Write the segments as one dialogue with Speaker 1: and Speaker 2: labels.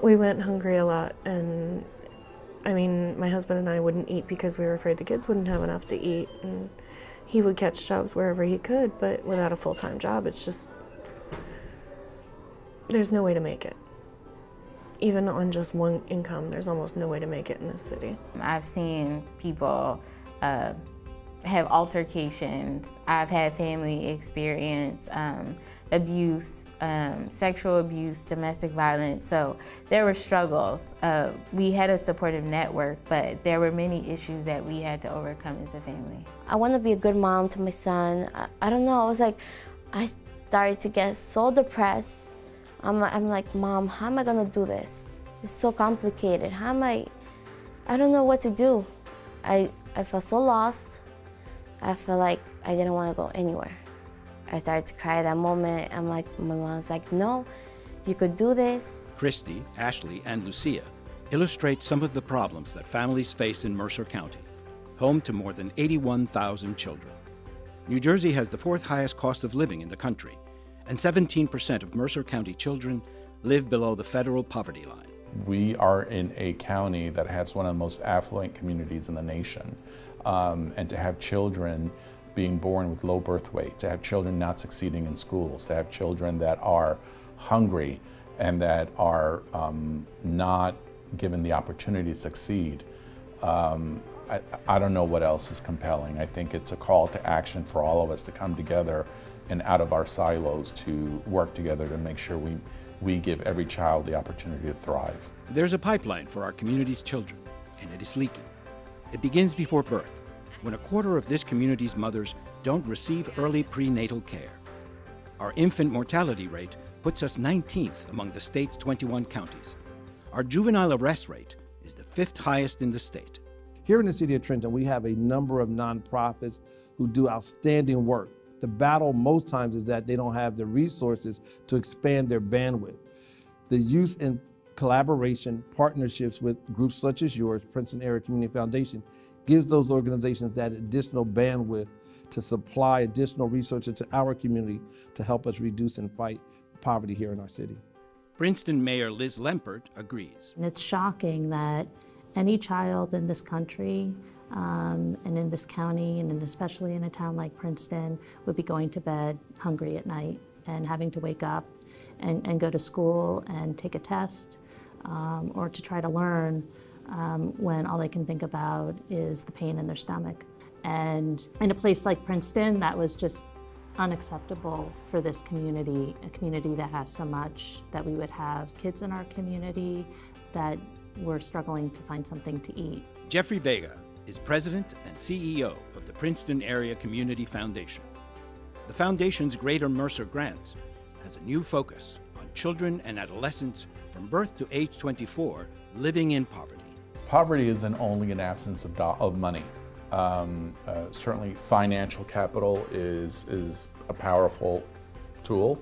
Speaker 1: We went hungry a lot, and I mean, my husband and I wouldn't eat because we were afraid the kids wouldn't have enough to eat, and he would catch jobs wherever he could, but without a full-time job, it's just, there's no way to make it. Even on just one income, there's almost no way to make it in this city.
Speaker 2: I've seen people have altercations. I've had family experience abuse, sexual abuse, domestic violence. So there were struggles. We had a supportive network, but there were many issues that we had to overcome as a family.
Speaker 3: I want to be a good mom to my son. I don't know, I started to get so depressed. I'm like, Mom, how am I gonna do this? It's so complicated. I don't know what to do. I felt so lost. I felt like I didn't want to go anywhere. I started to cry that moment. My mom's like, no, you could do this.
Speaker 4: Christy, Ashley, and Lucia illustrate some of the problems that families face in Mercer County, home to more than 81,000 children. New Jersey has the fourth highest cost of living in the country, and 17% of Mercer County children live below the federal poverty line.
Speaker 5: We are in a county that has one of the most affluent communities in the nation, and to have children being born with low birth weight, to have children not succeeding in schools, to have children that are hungry and that are not given the opportunity to succeed, I don't know what else is compelling. I think it's a call to action for all of us to come together and out of our silos to work together to make sure we give every child the opportunity to thrive.
Speaker 4: There's a pipeline for our community's children, and it is leaking. It begins before birth, when a quarter of this community's mothers don't receive early prenatal care. Our infant mortality rate puts us 19th among the state's 21 counties. Our juvenile arrest rate is the 5th highest in the state.
Speaker 6: Here in the city of Trenton, we have a number of nonprofits who do outstanding work. The battle most times is that they don't have the resources to expand their bandwidth. The use and collaboration, partnerships with groups such as yours, Princeton Area Community Foundation, gives those organizations that additional bandwidth to supply additional resources to our community to help us reduce and fight poverty here in our city.
Speaker 4: Princeton Mayor Liz Lempert agrees.
Speaker 7: And it's shocking that any child in this country and in this county, and especially in a town like Princeton, would be going to bed hungry at night and having to wake up and go to school and take a test or to try to learn when all they can think about is the pain in their stomach. And in a place like Princeton, that was just unacceptable for this community, a community that has so much, that we would have kids in our community that were struggling to find something to eat.
Speaker 4: Jeffrey Vega is president and CEO of the Princeton Area Community Foundation. The foundation's Greater Mercer Grants has a new focus on children and adolescents from birth to age 24 living in poverty.
Speaker 5: Poverty isn't only an absence of money. Certainly financial capital is a powerful tool,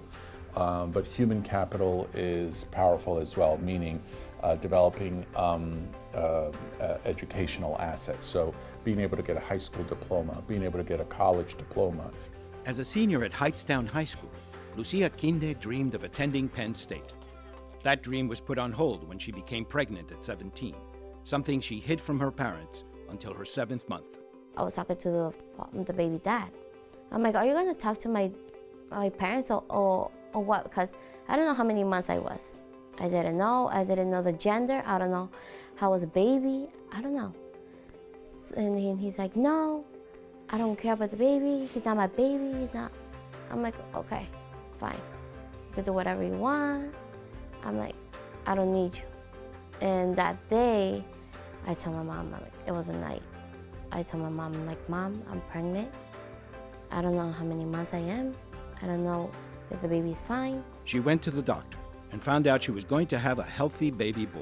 Speaker 5: but human capital is powerful as well, meaning developing educational assets. So being able to get a high school diploma, being able to get a college diploma.
Speaker 4: As a senior at Hightstown High School, Lucia Quinde dreamed of attending Penn State. That dream was put on hold when she became pregnant at 17, something she hid from her parents until her 7th month.
Speaker 3: I was talking to the baby dad. I'm like, are you gonna talk to my parents or what? Because I don't know how many months I was. I didn't know the gender. I don't know how I was a baby. I don't know. And he's like, no, I don't care about the baby. He's not my baby, he's not. I'm like, okay, fine. You can do whatever you want. I'm like, I don't need you. And that day, I told my mom, it was a night. I told my mom, I'm like, Mom, I'm pregnant. I don't know how many months I am. I don't know if the baby's fine.
Speaker 4: She went to the doctor and found out she was going to have a healthy baby boy.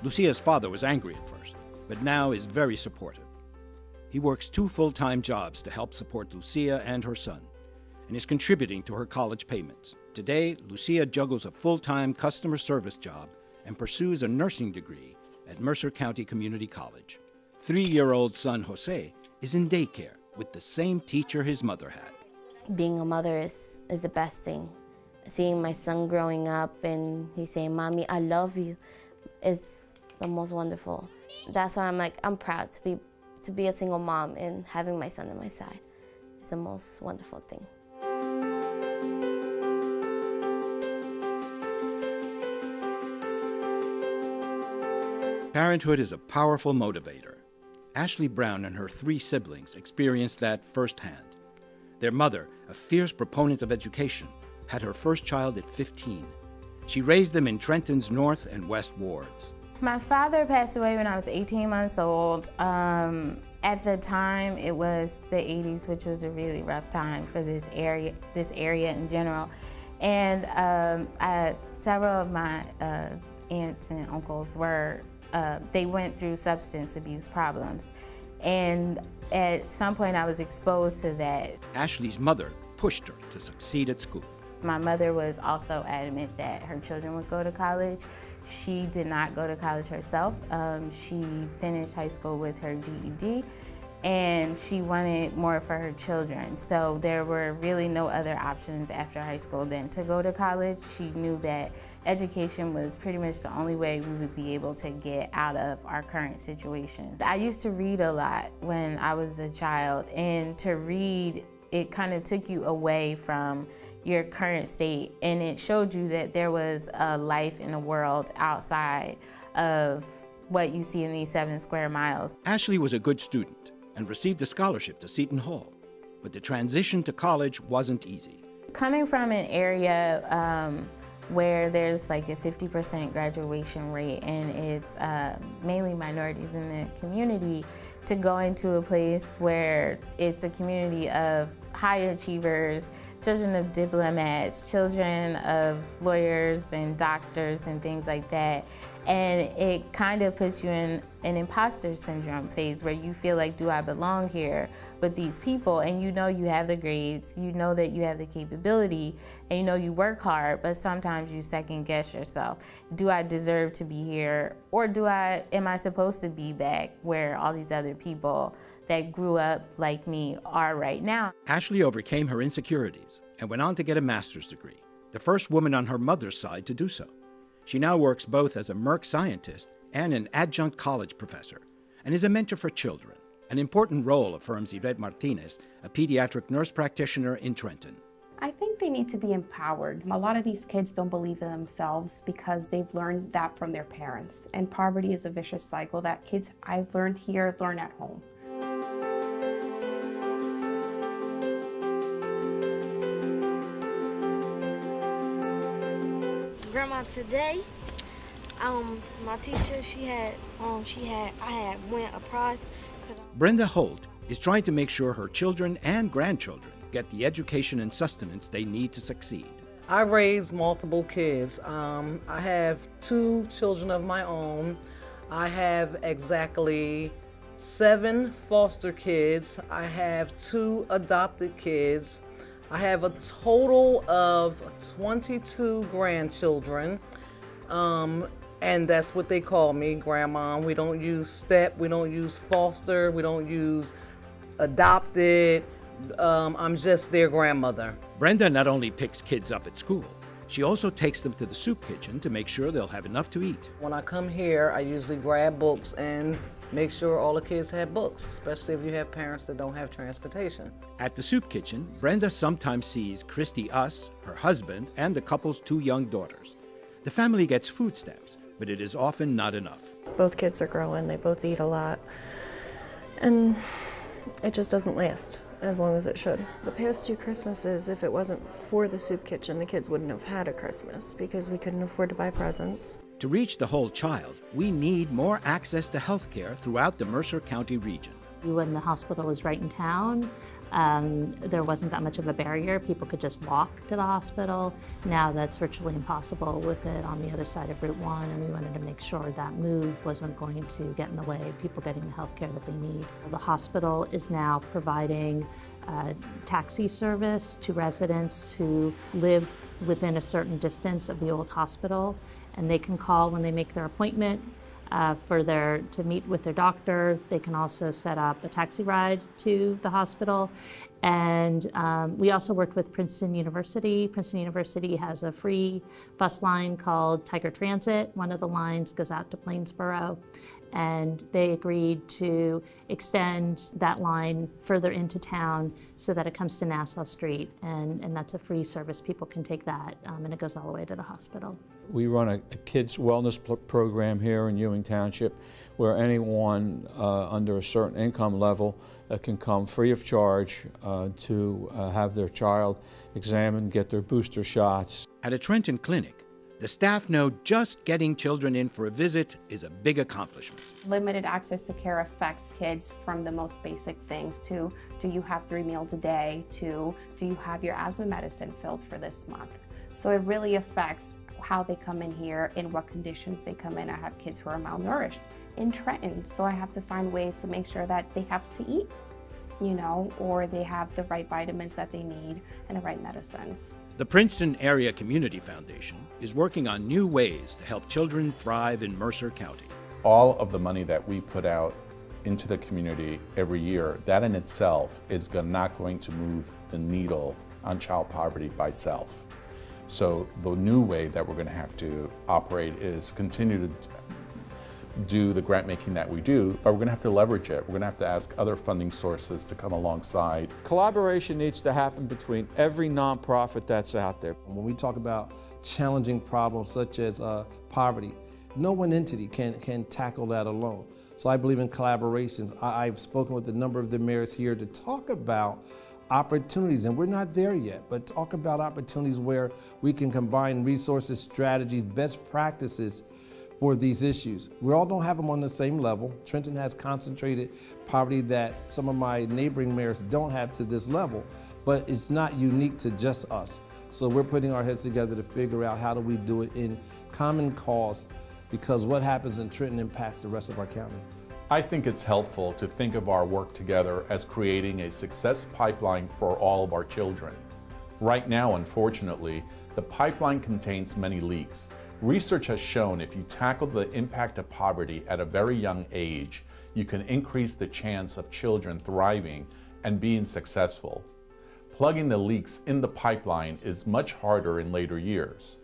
Speaker 4: Lucia's father was angry at first, but now is very supportive. He works 2 full-time jobs to help support Lucia and her son, and is contributing to her college payments. Today, Lucia juggles a full-time customer service job and pursues a nursing degree at Mercer County Community College. 3-year-old son Jose is in daycare with the same teacher his mother had.
Speaker 3: Being a mother is the best thing seeing my son growing up and he's saying, "Mommy, I love you," is the most wonderful. That's why I'm proud to be a single mom, and having my son on my side is the most wonderful thing.
Speaker 4: Parenthood is a powerful motivator. Ashley Brown and her 3 siblings experienced that firsthand. Their mother, a fierce proponent of education, had her first child at 15. She raised them in Trenton's North and West wards.
Speaker 2: My father passed away when I was 18 months old. At the time, it was the 80s, which was a really rough time for this area in general. And several of my aunts and uncles they went through substance abuse problems. And at some point I was exposed to that.
Speaker 4: Ashley's mother pushed her to succeed at school.
Speaker 2: My mother was also adamant that her children would go to college. She did not go to college herself. She finished high school with her GED, and she wanted more for her children. So there were really no other options after high school than to go to college. She knew that education was pretty much the only way we would be able to get out of our current situation. I used to read a lot when I was a child, and to read, it kind of took you away from your current state, and it showed you that there was a life in a world outside of what you see in these 7 square miles.
Speaker 4: Ashley was a good student and received a scholarship to Seton Hall, but the transition to college wasn't easy.
Speaker 2: Coming from an area where there's like a 50% graduation rate, and it's mainly minorities in the community, to go into a place where it's a community of high achievers, children of diplomats, children of lawyers and doctors and things like that. And it kind of puts you in an imposter syndrome phase where you feel like, do I belong here with these people? And you know you have the grades, you know that you have the capability, and you know you work hard, but sometimes you second guess yourself. Do I deserve to be here? Or am I supposed to be back where all these other people that grew up like me are right now?
Speaker 4: Ashley overcame her insecurities and went on to get a master's degree, the first woman on her mother's side to do so. She now works both as a Merck scientist and an adjunct college professor, and is a mentor for children, an important role affirms Yvette Martinez, a pediatric nurse practitioner in Trenton.
Speaker 8: I think they need to be empowered. A lot of these kids don't believe in themselves because they've learned that from their parents. And poverty is a vicious cycle that kids I've learned here learn at home.
Speaker 9: Grandma, today, my teacher, I had won a prize.
Speaker 4: Brenda Holt is trying to make sure her children and grandchildren get the education and sustenance they need to succeed.
Speaker 10: I raise multiple kids. I have 2 children of my own. I have exactly 7 foster kids. I have 2 adopted kids. I have a total of 22 grandchildren, and that's what they call me, Grandma. We don't use step, we don't use foster, we don't use adopted. I'm just their grandmother.
Speaker 4: Brenda not only picks kids up at school, she also takes them to the soup kitchen to make sure they'll have enough to eat.
Speaker 10: When I come here, I usually grab books and make sure all the kids have books, especially if you have parents that don't have transportation.
Speaker 4: At the soup kitchen, Brenda sometimes sees Christy Us, her husband, and the couple's 2 young daughters. The family gets food stamps, but it is often not enough.
Speaker 1: Both kids are growing, they both eat a lot, and it just doesn't last as long as it should. The past 2 Christmases, if it wasn't for the soup kitchen, the kids wouldn't have had a Christmas because we couldn't afford to buy presents.
Speaker 4: To reach the whole child, we need more access to health care throughout the Mercer County region.
Speaker 7: When the hospital was right in town, there wasn't that much of a barrier. People could just walk to the hospital. Now that's virtually impossible with it on the other side of Route 1, and we wanted to make sure that move wasn't going to get in the way of people getting the health care that they need. The hospital is now providing taxi service to residents who live within a certain distance of the old hospital, and they can call when they make their appointment to meet with their doctor. They can also set up a taxi ride to the hospital. And we also worked with Princeton University. Princeton University has a free bus line called Tiger Transit. One of the lines goes out to Plainsboro. And they agreed to extend that line further into town so that it comes to Nassau Street, and that's a free service. People can take that, and it goes all the way to the hospital.
Speaker 11: We run a kids wellness program here in Ewing Township where anyone under a certain income level can come free of charge to have their child examined, get their booster shots.
Speaker 4: At a Trenton clinic, the staff know just getting children in for a visit is a big accomplishment.
Speaker 8: Limited access to care affects kids from the most basic things to, do you have 3 meals a day, to, do you have your asthma medicine filled for this month? So it really affects how they come in here, in what conditions they come in. I have kids who are malnourished in Trenton, so I have to find ways to make sure that they have to eat, you know, or they have the right vitamins that they need and the right medicines.
Speaker 4: The Princeton Area Community Foundation is working on new ways to help children thrive in Mercer County.
Speaker 5: All of the money that we put out into the community every year, that in itself is not going to move the needle on child poverty by itself. So the new way that we're going to have to operate is continue to do the grant making that we do, but we're going to have to leverage it. We're going to have to ask other funding sources to come alongside.
Speaker 11: Collaboration needs to happen between every nonprofit that's out there.
Speaker 6: When we talk about challenging problems such as poverty, no one entity can tackle that alone. So I believe in collaborations. I've spoken with a number of the mayors here to talk about opportunities, and we're not there yet, but talk about opportunities where we can combine resources, strategies, best practices for these issues. We all don't have them on the same level. Trenton has concentrated poverty that some of my neighboring mayors don't have to this level, but it's not unique to just us. So we're putting our heads together to figure out how do we do it in common cause, because what happens in Trenton impacts the rest of our county.
Speaker 5: I think it's helpful to think of our work together as creating a success pipeline for all of our children. Right now, unfortunately, the pipeline contains many leaks. Research has shown if you tackle the impact of poverty at a very young age, you can increase the chance of children thriving and being successful. Plugging the leaks in the pipeline is much harder in later years.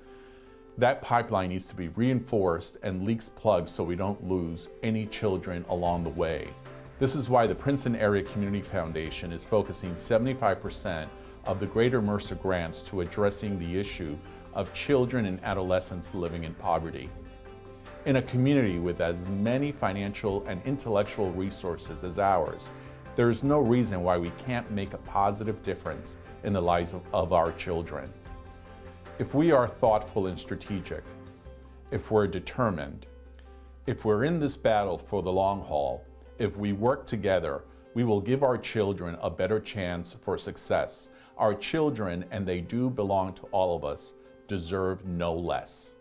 Speaker 5: That pipeline needs to be reinforced and leaks plugged so we don't lose any children along the way. This is why the Princeton Area Community Foundation is focusing 75% of the Greater Mercer grants to addressing the issue of children and adolescents living in poverty. In a community with as many financial and intellectual resources as ours, there is no reason why we can't make a positive difference in the lives of our children. If we are thoughtful and strategic, if we're determined, if we're in this battle for the long haul, if we work together, we will give our children a better chance for success. Our children, and they do belong to all of us, deserve no less.